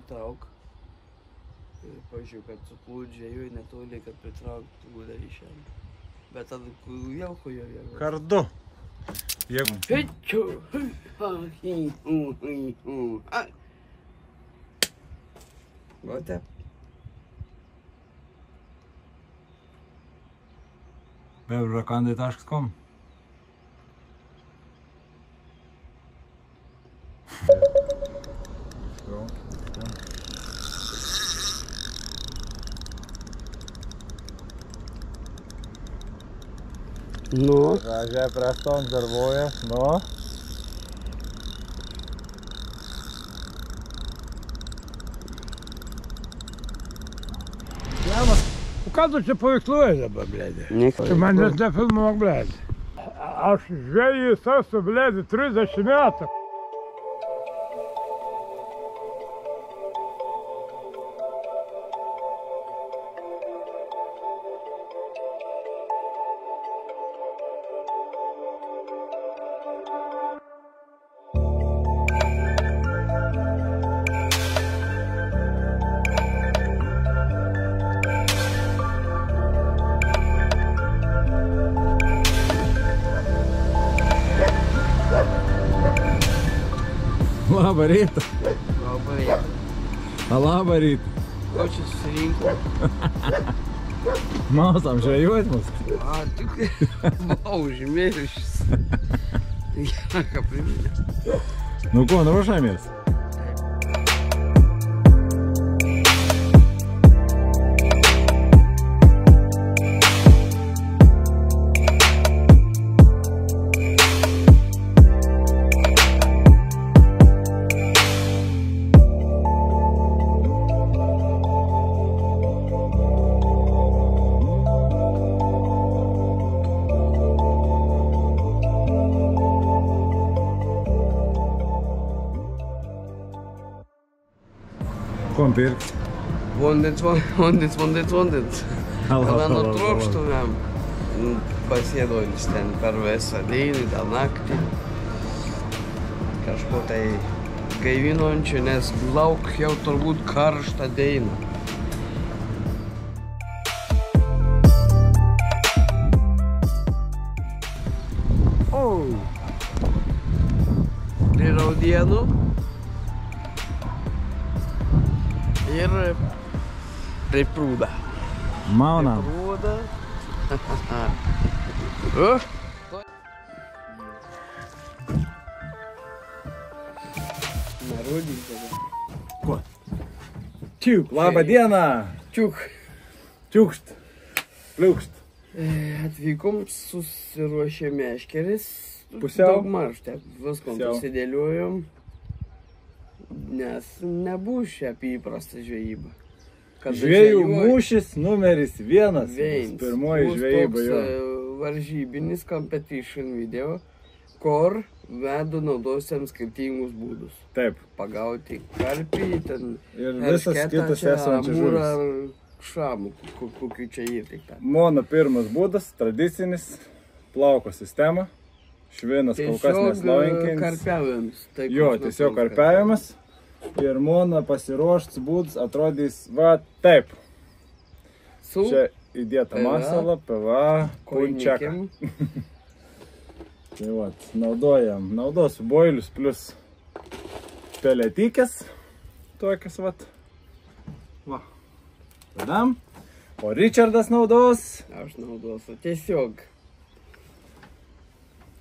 pritrauk. Pažiūrėjau, kad suplūt žvejui netoli, kad pritrauktų gudarį šiandien. Bet tada vėl kujoje. Kardu. Jeigu... Pečiu. Gote. Bebrakandai.com Nu. Gražiai preston darbuoja, nu. Ką tu čia paveiksluoji dabar, blėdė? Tu man net nefilmuok, blėdė. Aš žvejys esu, blėdė, 30 metų. Labą rytą. Labą rytą. Labą rytą. Ko čia susirinko? Mausam žvejot mus. A, tik buvau užmiršęs. Ką priminė. Nu ko, ruošiamės? Kom pirkt? Vandens. Kada nutrokštumėm, pasėdolis ten per visą dieną, tą naktį. Kažko tai gaivinančio, nes lauk jau turbūt karštą dieną. Prie Raudienų. Ir prie prūdą. Maunam. Prūdą. Narodys tada. Ko? Čiuk, labą dieną. Čiuk. Čiukšt. Pliukšt. Atvykom, susiruošė meškeris. Pusiau. Daugmaž, viskom susidėliojom. Nes nebus čia apie įprastą žvejybą. Žvejų mūšis numeris 1. Pirmoji žvejyba jo. Varžybinis competition video, kur vedu naudosiam skirtingus būdus. Taip. Pagauti karpį, ten ir visas kitas esančias žuvis. Ar šamų, kokiu čia ir tik ten. Mano pirmas būdas, tradicinis, plauko sistema. Švinas kol kas neslaukinkins. Karpiavimas. Jo, tiesiog karpiavimas. Ir mano pasiruoštas būdas atrodys va taip. Čia įdėta masala, PVA, kunčiaka. Tai va, naudosiu boilius plus peletikės. Tokias va. Va. Tada. O Richardas naudos. Aš naudosiu tiesiog.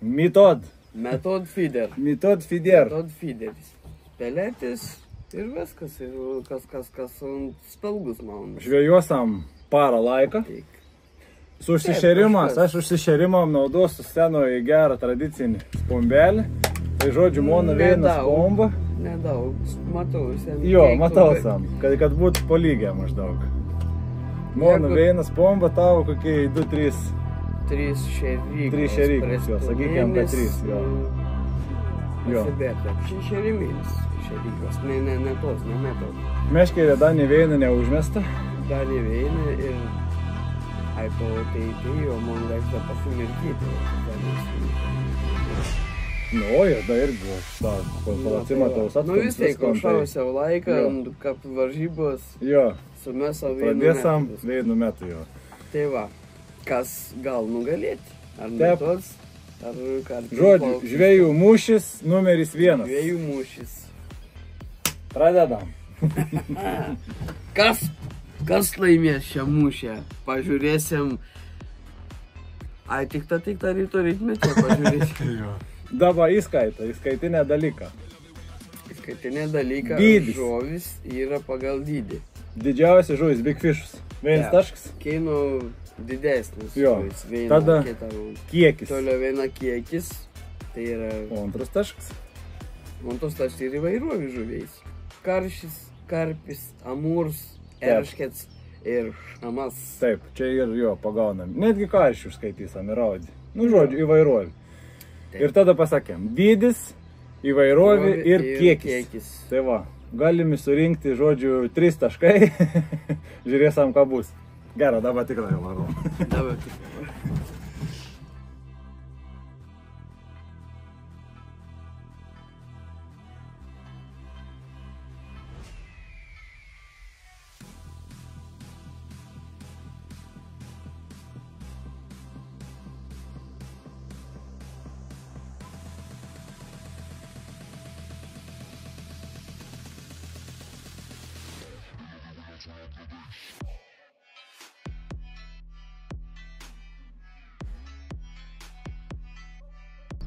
Metod feeder. Metod feederis. Peletis ir viskas. Ir kas ant spalgus mauna. Žvejosam parą laiką. Su užsišerimas. Aš užsišerimam naudosiu scenoje gerą tradicinį spombelį. Tai žodžiu, mano vienas spomba. Nedaug. Matau. Jo, matau sam. Kad būtų polygę maždaug. Mano vienas spomba tavo kokie 2-3. 3 šerykos, sakykime, apie 3, jo. Pasibėta, šeriminis šerykos, ne tos, ne metos. Meškerė dar ne veina neužmesta. Dar ne veina ir, tai, o man reikia pasimirkyti. Nu, ir da irgi, da, atsimatavus Nu vis tiek, šausiau laiką, kaip varžybos. Jo. Su meso vienu metu. Pradėsam vienu metu jo. Tai va, kas gal nugalėti? Ar metods, ar kartais? Žodžiu, žvejų mūšis numeris 1. Žvejų mūšis. Pradedam. Kas laimės šią mūšę? Pažiūrėsim. Ai, tik ta ryto rytmetė pažiūrėsim. Dabar įskaitinė dalyką. Įskaitinė dalyką, žuvis yra pagal dydį. Didžiausia žuvis, big fishus. Vienas taškas. Keino didesnis. Jo, tada kiekis. Toliau viena kiekis, tai yra... Antras taškas. Antras taškas yra įvairovi žuviais. Karšis, karpis, amūrs, erškets ir šamas. Taip, čia ir jo pagaunam. Netgi karšių skaitysam ir audį. Nu, žodžiu, įvairovi. Ir tada pasakėm, dydis, įvairovi ir kiekis. Tai va, galime surinkti, žodžiu, 3 taškai. Žiūrėsam, ką bus. Gerą, dabar tikrai varom. Dabar tikrai.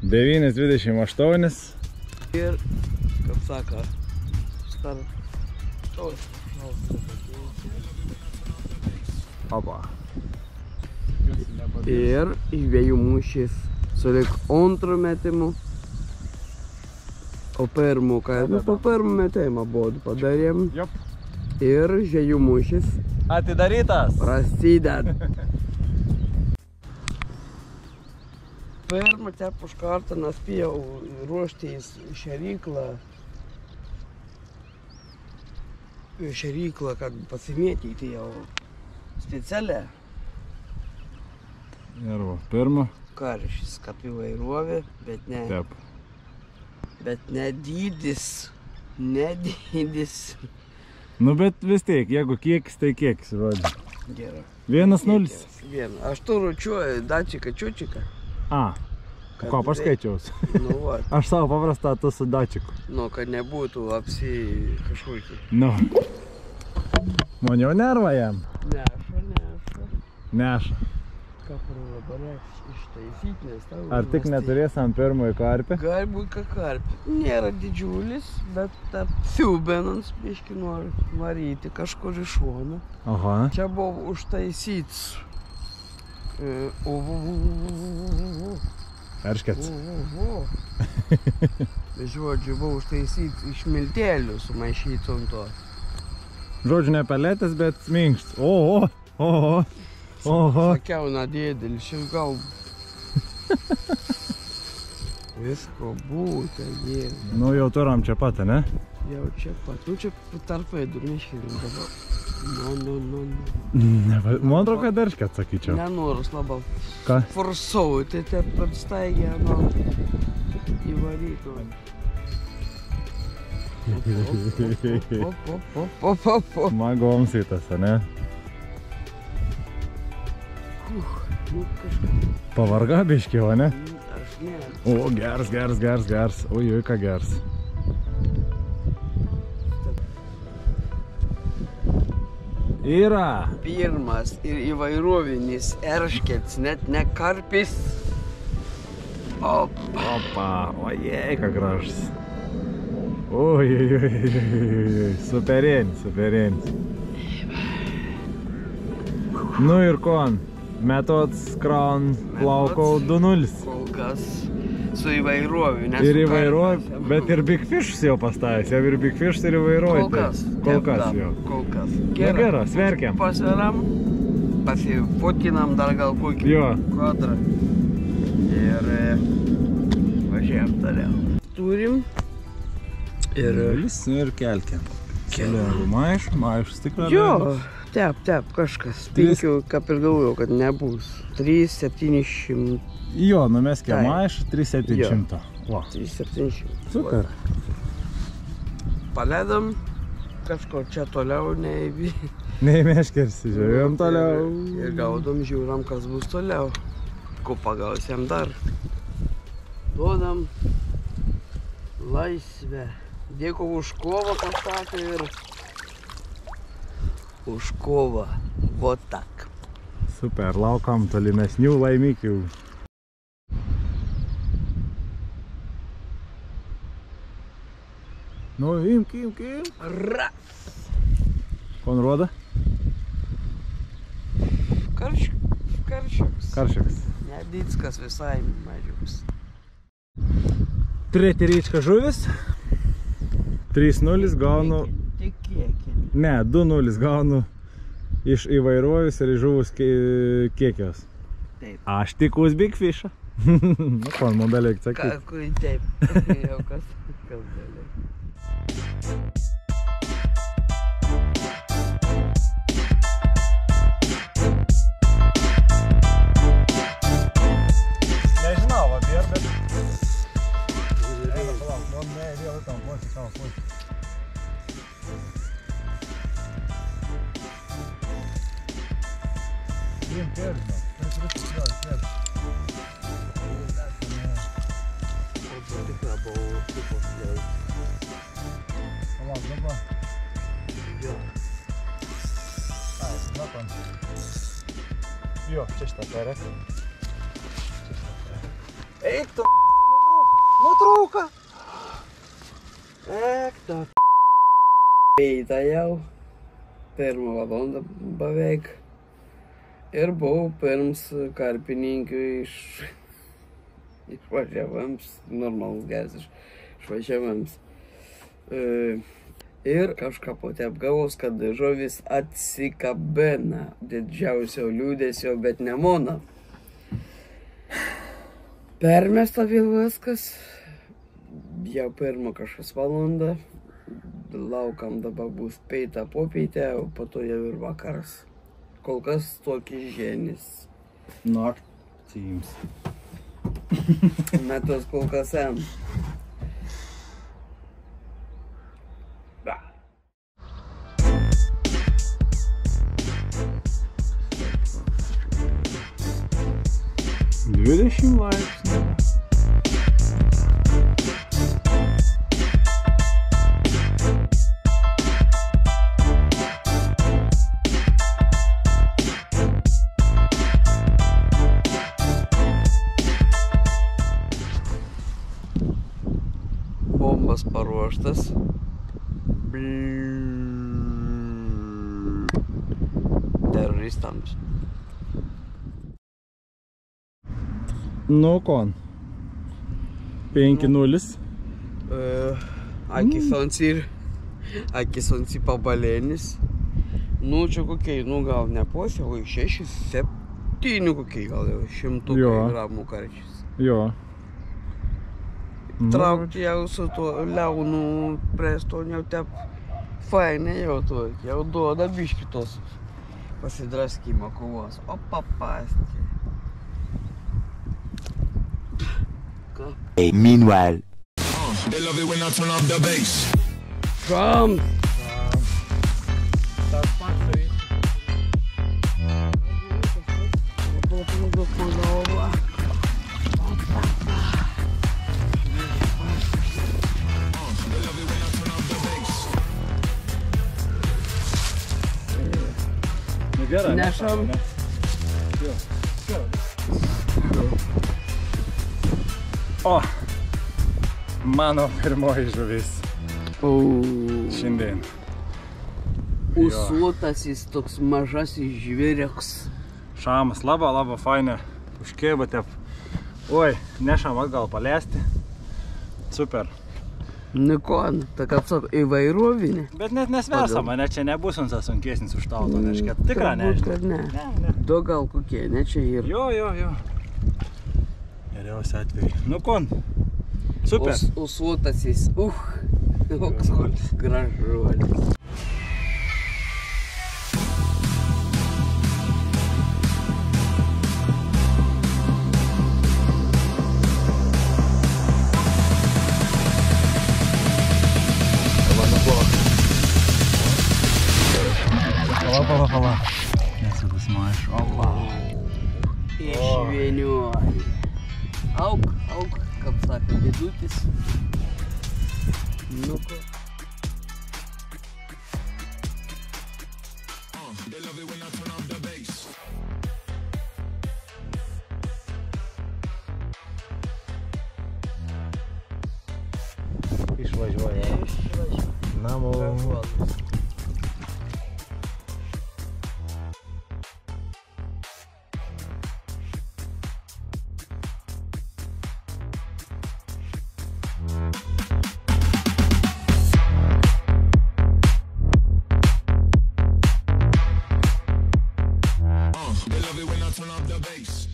Devynis 28. Ir, kaip sako, Opa. Ir žvejų mūšis sulik antru metimu. O pirmu, po pirmu metimą bodu padarėm. Ir žvejų mūšis Atidarytas. prasideda. Pirmą tep už kartą nespėjau ruošti į šėryklą, kad pasimėtyti jau specialią. Ir va, pirmą. Karšis, kaip įvairovė, bet ne... Tep. Bet ne dydis. Ne dydis. Nu, bet vis tiek, jeigu kiekis, tai kiekis, žodžiu. Gerai. 1-0. Aš turiu dačiką, čiučiką. A, ko paskaičiaus? Nu, va. Aš savo paprastą, tu su dačiku. Nu, kad nebūtų kažkokį. Nu. Man jau nerva jam. Neša. Neša. Ką dabar ištaisyti, nes tau... Ar tik neturėsim pirmąjį karpį? Gali būt, kad karpį. Nėra didžiulis, bet tarp siūbenans biškį nori varyti kažkur iš šono. Aha. Čia buvo užtaisyts. Erškets. Žodžiu, buvo užtaisyts iš miltelių sumaišyt ant to. Žodžiu, ne peletės, bet minkšt. Oho. Sakiau, nadėdėl, šis gal... Visko būtų, jėdė. Nu, jau turam čia pat, ne? Jau čia pat. Nu, čia tarp durniškirim dabar. Man atrodo, kad erškets, sakyčiau. Nenorus labiau. Ką? Forsau, tai taip per staigę, įvarytų. Magom sitas, ne? Pavarga biškį, o ne? Aš ne. O, gers. Oi, ką gers. Yra. Pirmas ir įvairovinis erškets, net ne karpis. Opa, ojei, ką gražus. Oi, superienis. Nu ir kon, metods kraun plaukau 2-0. Kol kas su įvairoviu, nes... Ir įvairoviu, bet ir Big Fish jau pastavęs, jau ir Big Fish ir įvairoviu. Kol kas jau. Kol kas. Gerai, sverkiam. Pasveram, pasifotkinam dar gal kokį kvadrą. Ir važiuojam toliau. Turim. Ir kelkiam. Keliam maišus tikrai. Jo, tep, kažkas. 5, kaip ir galvojau, kad nebus. 3-700. Jo, numeskė maišą 3-700. Va. 3700. Super. Paleidom kažkur čia toliau, Nei meškersi, žiūrėjom toliau. Ir gaudom, žiūram, kas bus toliau. Ko pagausim dar. Duodam laisvę. Dėkui už kovą, kas sakė, ir už kovą. Vot tak. Super, laukam tolimesnių laimikių. Nu, imk. Ras! Konroda? Karšiuks. Karšiuks. Nedickas visai mažiuks. Treti ryčka žuvis. 3-0 gaunu. Tik kiekį. Ne, 2-0 gaunu iš įvairovės ir žuvus kiekios. Taip. Aš tik už big fishą. Nu, kon, man beveik sakyti. Kurį taip. Jau kas beveik. Nežinau, bet... Palauk, man vėl tam ploti savo ploti. Vien pėrino, Palauk, dabar. Jo. Ai, žinokon. Jo, čia šitą perek. Eik tu, nutrūka. Eik tu. Eita jau. Pirmą valandą beveik. Ir buvau pirms karpininkių išvažiavams, normalus geras išvažiavams. Ir kažką pati apgavos, kad žuvis atsikabina didžiausio liūdesio, bet nemona. Permesta vėl viskas. Jau pirmą kažkas valandą. Laukam dabar bus peita popeitė, o po to jau ir vakaras. Kol kas tokį žienis. Naktims. Metus kol kas en. Dvidešimt laipsnių. Bombas paruoštas. Teroristams. Nu, kon. 5-0. Akisonsi pabalėnis. Nu, čia kokiai, nu gal ne posė, o 6-7 kokiai, gal jau 100 gramų karčius. Jo. Traukti jau su tuo liaunu preston jau tep fainai jau to, jau duoda biškitos pasidraskimo kovos. O papastė. Meanwhile. They love it when I turn up the bass. Come! Nešam. O, mano pirmoji žuvis. Šiandien. Usuotasis toks mažasis žvėriuks. Šamas, labai fainė. Užkėba tep. Oi, nešam atgal palesti. Super. Nu ko, tak atsako įvairovinė. Bet net nesversa, mane čia nebus sunkesnis už tauto, neškėt. Tikra nežinau. Ne. Du gal kokie, ne čia ir. Jo. Geriausia atveju. Nu kon. Super. Usuotasis, gražuolis. Pala. Nesukas maišu. Išvieniuoji. Auk, kaip sako, dėdutis. Nu ko. They love it when I turn up the bass. Išvažiuoja. Namo. They love it when I turn up the bass.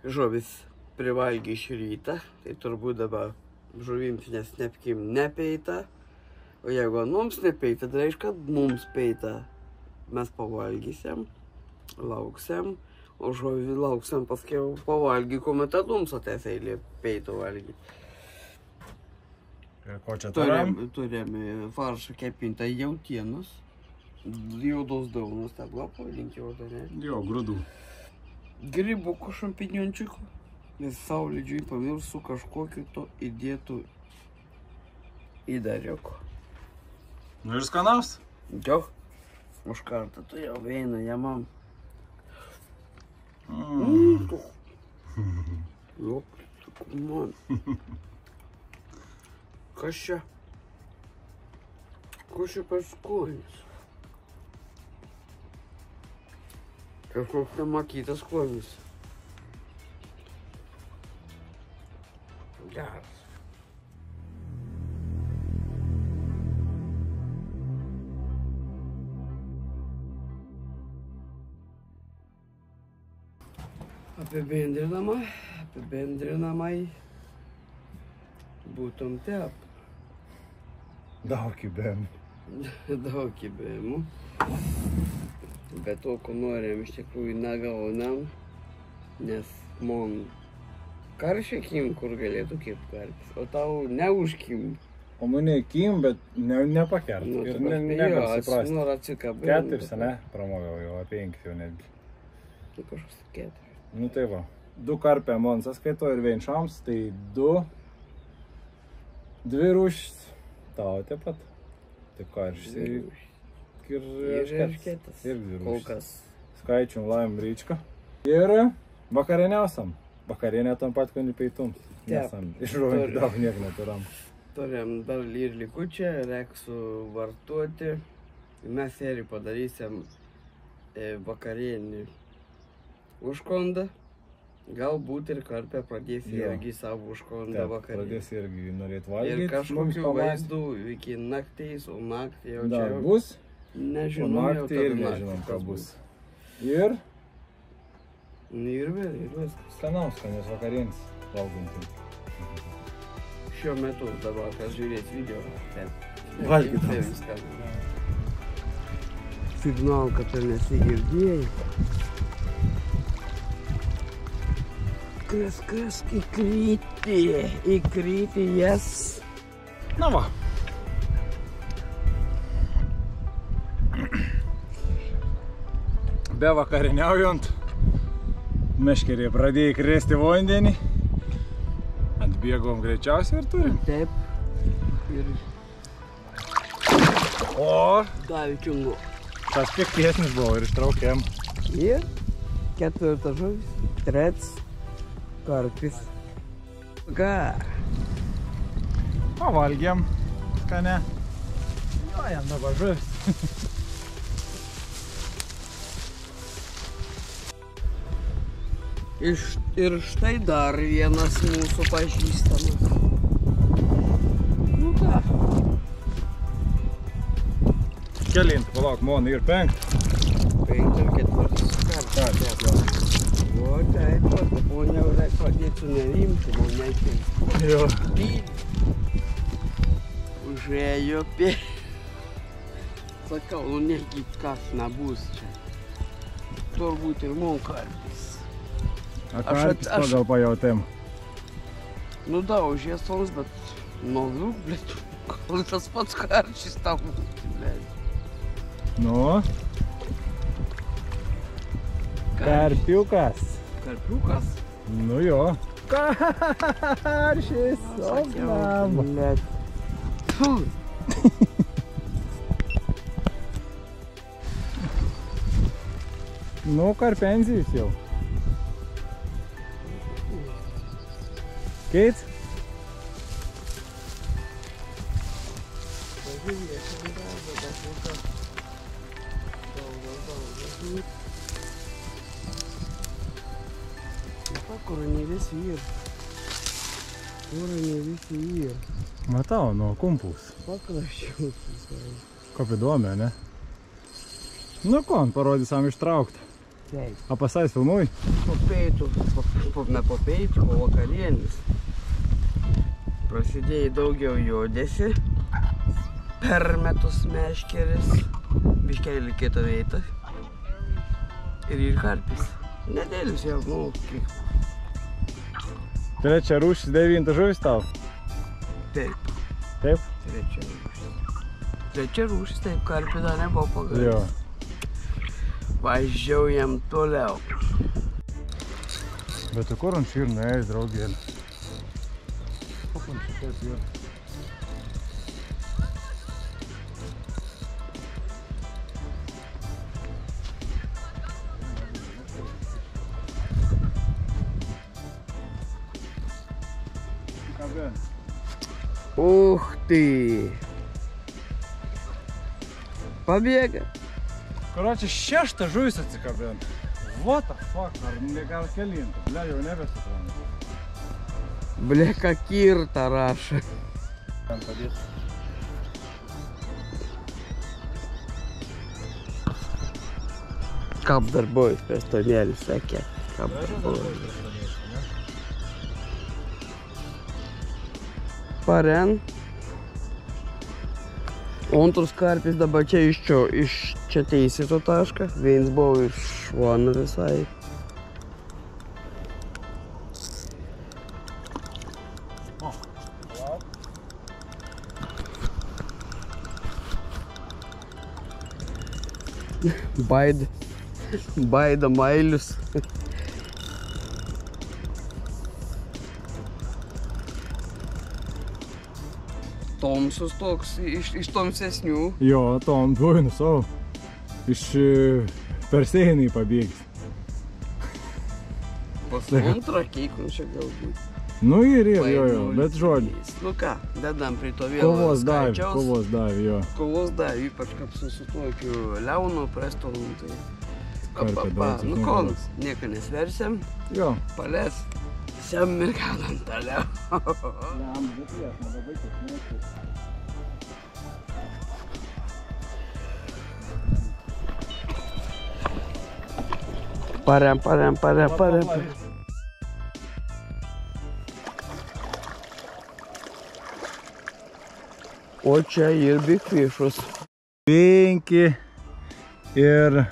Žuvis privalgė iš rytą, tai turbūt dabar žuvims nesnepkim nepeita, o jeigu mums nepeita, tai reiškia, kad mums peita. Mes pavalgysim, lauksim, o žuvį lauksim paskiau pavalgy, kuomet mums ateis eilė peito valgyti. Ir ko čia turim? Turim faršą kepintą jautienos, juodos daunos, tą buvo pavadinkį, ne? Jo, grūdų. Grybukų šampiniončiukų, nes saulėdžiui pavirsų kažkokiu to įdėtų įdariuku. Nu ir skanaus? Jo, už kartą tu jau eina jamam. Jo, man. Kas čia? Kas čia per skonis? Kažkoks nemakytas skonis. Geras. Apibendrinamai būtum tep. Daug įbėmų. Daug įbėmų. Bet to, ko norim, iš tikrųjų negaunam, nes man karšia kim, kur galėtų kipt karpis, o tau neužkim. O mane kim, bet nepakert. Nu, ir negali suprasti. Noriu atsikabinti. 4, ne? Pramoviau jau, apie 5 jau netgi. Tai kažkas 4. Nu tai va. 2 karpė man sąskaito ir vienšams, tai 2 rūšis. Tau taip pat. Taip karšis. Ir eršketas. Ir 2 Kol rūšis. kas. Skaičium laim ryčką. Ir vakarieniausiam. Vakarienė tam pat, kad nepeitums. Nesam. Išruojant daug niek neturam. Turim dar ir likučią, reiksų vartuoti. Mes serį padarysim vakarienį užkondą. Galbūt ir karpė pradės irgi savo užkondą vakarienį. Pradės irgi norėt valgyti. Ir kažkokių vaizdų iki naktais, o naktį jau čia dar bus. Nežinau, o naktį irgi nežinom, ką bus. Ir viskas. skanios vakarienis valgantį. Šiuo metu dabar, kas žiūrės video, Valgydamas. Signal, kad tu nesigirdėjai. Kas įkryti jas. Na va. Be vakarieniaujant, meškeriai pradėjo krėsti vandenį. Atbėgom greičiausiai ir turim. Taip. Ir O, dalčiungu. tas piktesnis buvo ir ištraukėm. Ir 4 žuvis, 3 karpis. Pavalgėm, skane. Jo, jam dabar žuvis. Ir štai dar vienas mūsų pažįstamas. Nu ką, Kelint, palauk, Mona ir 5. 5 ar 4 karpis. O, taip, o jau pradėt sunerimti, man nekeis. Jo. Užėjo pė. Sakau, nu nekyt kas nebus čia. Turbūt ir man karpis. A karpis pagal pajautėm. Nu da, užėsoms, bet nu, blėt, kol tas pats karšis tau, blėt. Nu. Karpiukas. Karpiukas? Nu jo. Karšis, ognam. Blėt. Nu, karpenzijus jau. Keits? Kur ne visi ir. Matau, nuo kumpus. Pakraščiau. Kaip įdomi, ne? Nu ko, parodys sam ištraukti. Taip. A pasais filmuoji? Popeitų, ne popeitų, o vakarienis. Prasidėjai daugiau jodėsi. Per metus meškeris. Biškelį kitą veitą. Ir karpis. Nedėlis jau, nu, kiek. Trečia rūšis, 9 žuvis tau? Taip. Taip? Trečia rūšis. Trečia rūšis, taip, karpį dar nebuvo pagavęs. Jo. Važiaujam toliau. Bet tu kur ant širnų eis, draugėlė? Kaip ant šitas yra? Uch ty. Pabėga. Karočią, 6 žuvis atsikabint. What the fuck, ar gal kelinta? Ble, jau nebesuprantu. Ble, ką kirtą rašo. Ten padėt. Kap darbojus, pestonėlis, sakė. Kap darbojus. Paren. Antras karpis dabar čia iš čia teisėto tašką. Vienas buvo iš šono visai. Baida mailius. Tomsus toks, iš tomsesnių. Jo, tom dvojinu savo. Iš persėjinai pabėgis. Pas antrą keikų čia galbūt. Nu ir, jo, bet žodį. Nu ką, dedam prie to vėl Kovos skaičiaus. davė, jo. Kovos davė, ypač kaip su tokiu Leonu prestonu, tai... Karpė daug Nu kol, nieko nesversiam. Jo. Palės. Siam ir gaunam toliau. Parem. O čia ir bigfišus. 5 ir...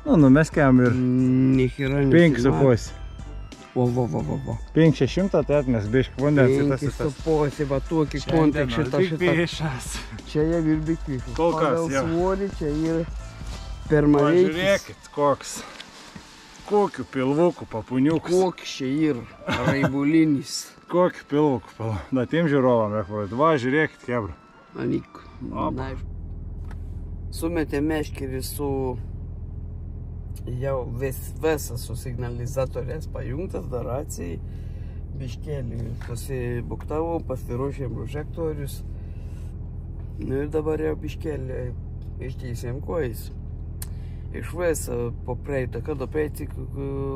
Nu, numeskėm ir... Nihira 5,5. Va. 5,600, tai atmes biškį vandens. 5,5, va tokį kontekstą šitą. Čia jau ir bigfišus. Kol kas, Pagal jo. svorį čia ir permareikis. Pažiūrėkit, kokiu pilvukų papuniukus. Koks čia ir raibulinis. Kokiu pilvukų pala. Da, tiem žiūrovam, rekoruot. Va, žiūrėkit, kebra. Anik. Opa. Sumetė meškerį su... Jau visas su signalizatorės pajungtas, dar racijai. Biškelį pasibuktavau, pasiruošėm prožektorius. Nu ir dabar jau biškelį išteisėm kojais. Iš visą po praeitą, kada praeitį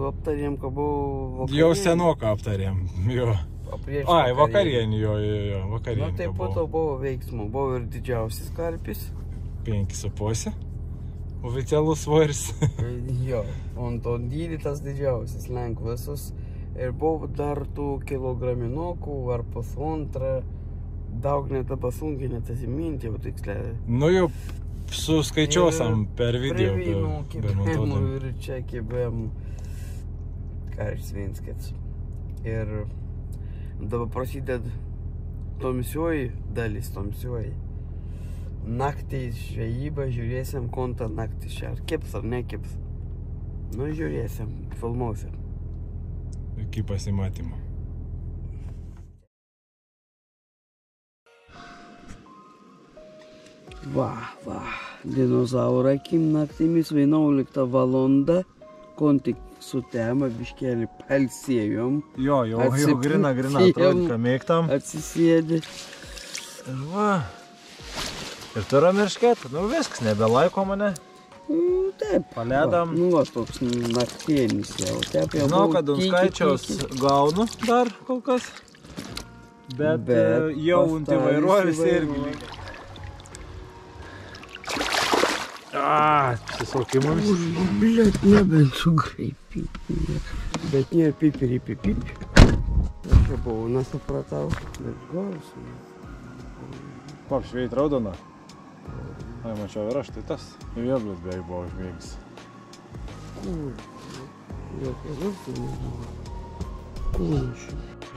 aptarėm, kad buvo vakarienį. Jau senoką aptarėm, jo. Ai, vakarienį, jo, vakarienį. Na taip po to buvo veiksmų, buvo ir didžiausias karpis. 5,5. Oficialus svoris. Jo, ant to dydį tas didžiausias, lenk visus. Ir buvo dar tų kilograminokų ar pusantrą, daug net pasunkiai net atsiminti jau tiksliai. Nu jau suskaičiuosam per video. Kibėmų ir čia kibėmų. Ką išsvinskėt. Ir dabar prasideda tamsioji dalis, tamsioji. Naktį žvejybą žiūrėsim, kontą naktį čia. Ar kips ar nekips. Nu, žiūrėsim, filmuosim. Iki pasimatymo. Va, dinozaurai akim naktimis 11 valanda, kon tik su tema biškelį palsėjom. Jo, jau grina, atrodo, mėgtam. Atsisėdi. Va. Ir turim irškėti, nu viskas, nebelaiko mane. Taip. Paledam. Nu, va, toks naktienis jau. Žinau, kad skaičiaus gaunu dar kol kas. Bet jau ant įvairovės irgi lygiai. Apsisaukimus. Blet, nebent sugraipyti. Bet nėra pipiri. Aš jau buvau, nesupratau. Bet gausiu. Pap, šveit raudona. Ai, mačiau ir aš, tai tas. Ir vėl blet beveik buvo užmėgis.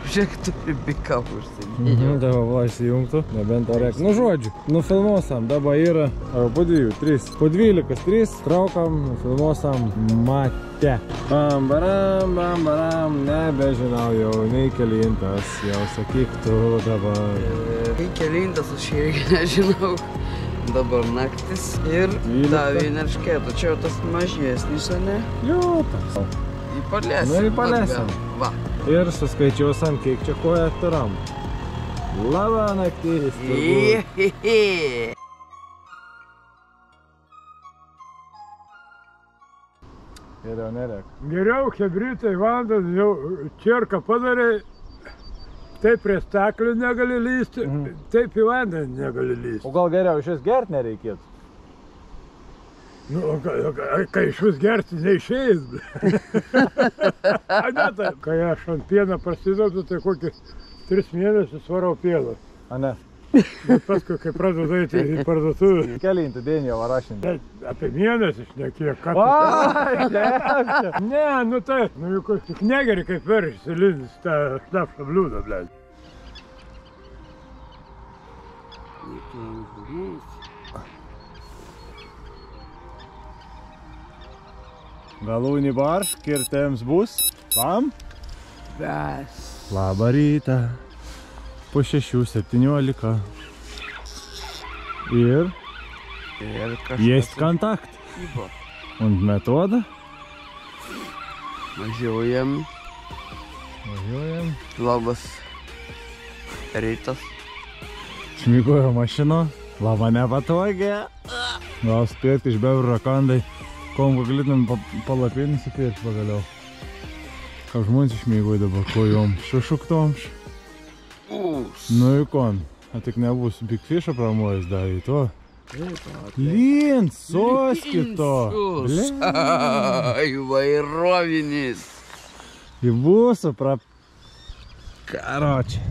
Žiūrėk, turi bikau užsidėjau. Dabar va įsijungtų, nebent orek. Nu žodžiu, nufilmuosam, dabar yra po 2, 3, po 12, 3, traukam, nufilmuosam mate. Bam, baram, nebežinau jau, nei kelintas, jau sakyk tu dabar. Kai kelintas, aš irgi nežinau. Dabar naktis ir davė nerškėtų. Čia jau tas mažesnis, ne? Jo, tas. Įpalėsim. Nu, įpalėsim. Va. Ir suskaičiuosam, kiek čia koja turam. Labą naktis. Geriau nerek. Geriau chebritai vandas jau čerką padarė, taip prie staklių negali lysti, taip į vandenį negali lysti. O gal geriau iš vis gert nereikėtų? Nu, kai iš vis gerti neišėjęs. Ne, tai, kai aš ant pieną prasidedu, tai kokį 3 mėnesius varau pieną. A ne? Bet paskui, kai pradedu eiti į parduotuvę. Kelinti dienį jau varašinį. Apie mėnesį šnekėk, ką tu. Ne, nu tai, nu juk tik negeri, kaip veršis įlindys tą šnapšą bliūdą, blėdį. Galūnį barš, kirtėms bus. Bam? Ves. Labą rytą. Po 6:17. Ir есть контакт. Und metoda. Važiuojam. Labas rytas. Šmygojo mašino. Labą nepatogią. Gal spėti iš bevrų rakandai. Kom galėtum palapį nusipirkti pagaliau. Kaip žmonės išmėgoja dabar kojom šušuktomš. Nu į kon. A tik nebus Big Fish'o pramojęs dar į to. Lint, soskito. Įvairovinis. Į busą Karoči.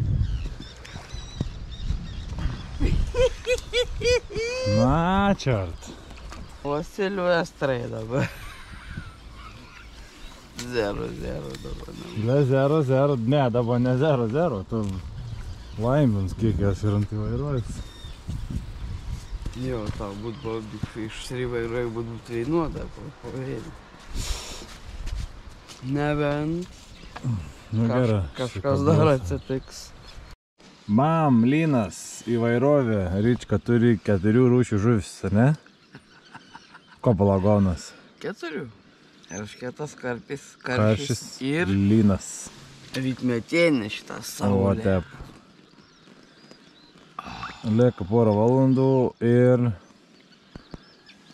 Na, čart. O Silvestrai dabar. 0-0 dabar. Ne 0-0, ne, dabar ne 0-0, tu laimins kiek jas ir ant įvairovės. Jo, tau būt buvo Big Fish ir įvairovė būt veinuota po vėlį. Nebent Nu gerai. kažkas dar atsitiks. Mam, lynas, įvairovė, Rička turi 4 rūšių žuvis, ar ne? Ko palagonas? 4. Eršketas, karpis, Karšis ir lynas. rytmetėnė šitą O, saulę. taip. Lieka porą valandų ir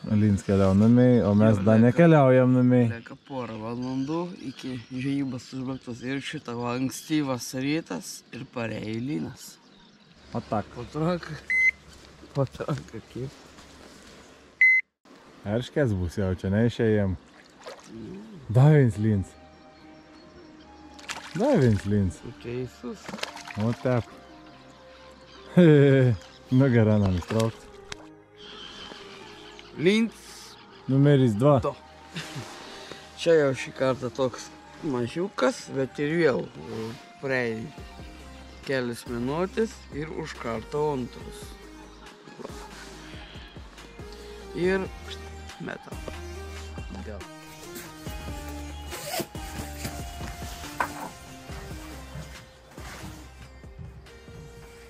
lyns keliau namiai, o mes dar nekeliaujam namiai. Lieka porą valandų iki žvejybos užbaigtos ir šitą ankstyvas rytas ir parėjo lynas. O tak. Patraka kaip. Erškės bus jau, čia neišėjom. Dar viens lins. Dar viens lins. Tu teisus. O tep. Nugarą nam įstraukt. Lins. Numeris 2. To. Čia jau šį kartą toks mažiukas, bet ir vėl praei kelias minutės ir už kartą antrus. Ir metam. Gal.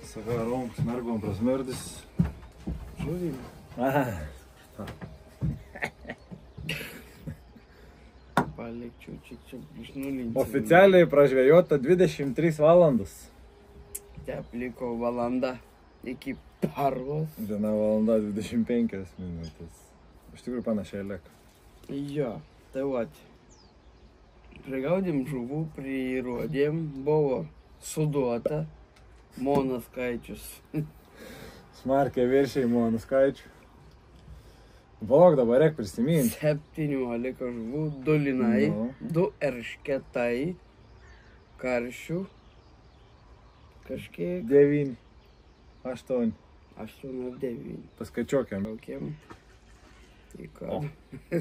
Sagarom, smergom prasmerdis. Žuvim. Palikčiau čia išnulinti. Oficialiai pražvejota 23 valandas. Tep liko valanda iki parvos. 1 valanda 25 minutės. Iš tikrųjų panašiai lieka. Jo, tai vat. Prigaudėm žuvų, prirodėm, buvo suduota mono skaičius. Smarkiai viršiai monų skaičių. Vok, dabar reik prisiminti. 17 žuvų, 2 linai, 2 eršketai, karšių, kažkiek 9, 8. 8 ar 9. Paskaičiuokiam. Laukiam. Į ką?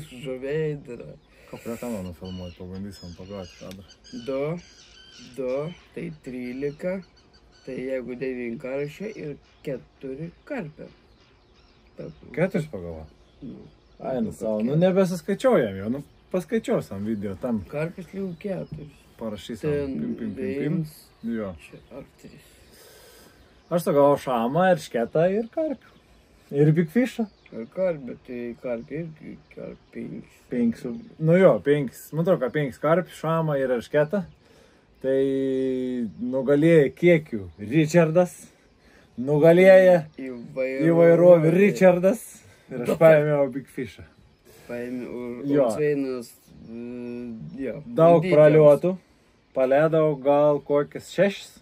Žuviai yra. Ką prie kanono filmuoti, pabandysim pagauti kadrą. 2, tai 13, tai jeigu 9 karšė ir 4 karpė. 4 pagavo. Nu, Ai, nu savo, nu nebesiskaičiuojam jau, nu paskaičiuosam video tam. karpės jau 4. Parašysim. Pim. Jo. Čia ar 3. Aš sagavau šamą, eršketą ir karpių. Ir big fishą. Ar karpė, tai karpė irgi 5. 5. Nu jo, 5. Man atrodo, 5 karpių, šamą ir eršketą. Tai nugalėjo kiekių Richardas. Nugalėjo įvairovį Richardas. Ir aš paėmiau big fishą. Paėmiau Jo. Ursveinas, jo. Daug bandytėms. praliotų. Paleidau gal kokias 6.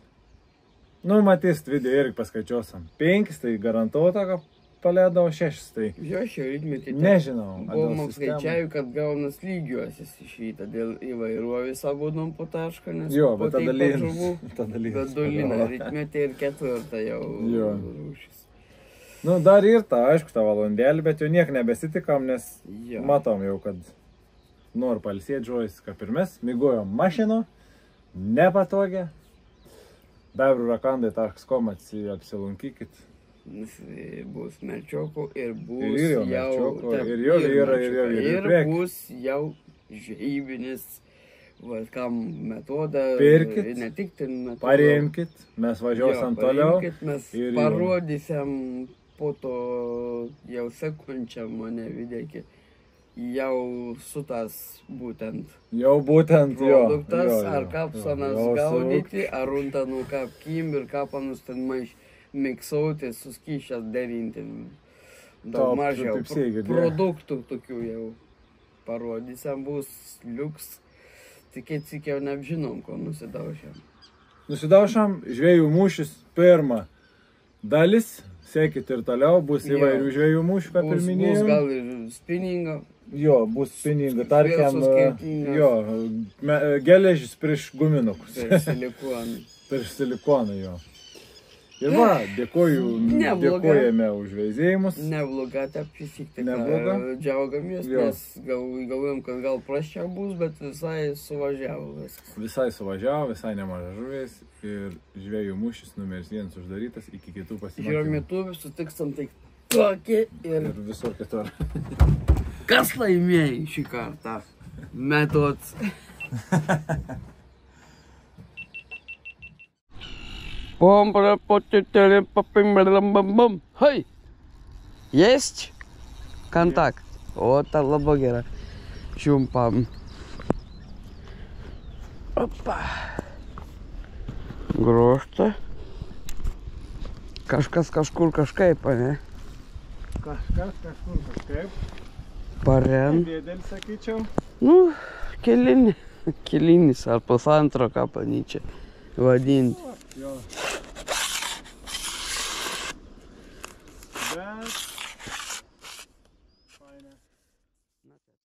Nu, matysit video irgi paskaičiuosim. 5, tai garantuota, kad paleidau 6. Tai Jo, šio rytmetį. nežinau. Buvom apskaičiavę, kad gaunas lygiuosis iš šitą dėl įvairovės abudom po tašką, nes Jo, po bet tada taip pat lynas. žuvų. Tada lynas. Bet 2 liną rytmetį ir 4 jau Jo. rūšis. Nu, dar ir tą, aišku, tą valandėlį, bet jau niek nebesitikam, nes Jo. matom jau, kad nori palsėti žodis, kaip ir mes, migojom mašino, nepatogią. Bebrų-rakandai.com apsilankykit. Bus merčiokų ir bus Ir jo jau... merčiokų, taip, ir jo vyrai, ir jo vyrai. Ir Priek. bus jau žvejybinis, kam metodą. Pirkit, Ne tik ten metodą. Paremkit, mes važiuosim toliau. Mes ir jo. parodysim po to jau sekunčiam mane vidėki. Jau su tas būtent Jau būtent jo. produktas, jo, ar kapsonas gaudyti, ar runtanų kapkim ir kapanus ten miksauti, suskyšęs derinti. Daug mažiau produktų tokių jau parodysim, bus liuks. Tikėtis jau neapžinom, ko nusidaužėm. Nusidaužam žvejų mūšis pirmą dalis. Sekit ir toliau, bus įvairių žvejų mūšių, kaip ir minėjau. Bus gal ir spinningo. Jo, bus spinningo, tarkim, skirtingas. jo, geležis prieš guminukus. Per silikoną. Prieš silikoną, jo. Ir va, dėkojame už veizėjimus. Nebloga, taip įsikti. Nebloga. Džiaugiamės, Jo. nes galvojom, kad gal prasčiau bus, bet visai suvažiavo viskas. Visai suvažiavo, visai nemaža žuvės. Ir žvejų mūšis numeris 1 uždarytas iki kitų Žiūrėjom pasimatymų. YouTube, sutikstam tai tokį ir... Ir visur kitur. Kas laimėjo šį kartą? Metods. Бум-бум-бум-бум-бум. Хай! Есть? Контакт. Вот та лабогера. Чумпам. Опа. Grožta. Kažkas kažkur kažkaip, ne? Kažkas kažkur kažkaip. Paren. Dėdėlis, sakyčiau. Nu, kelinis ar pusantro, ką panyčia vadinti. Jo. Bet... Faina. Na, tai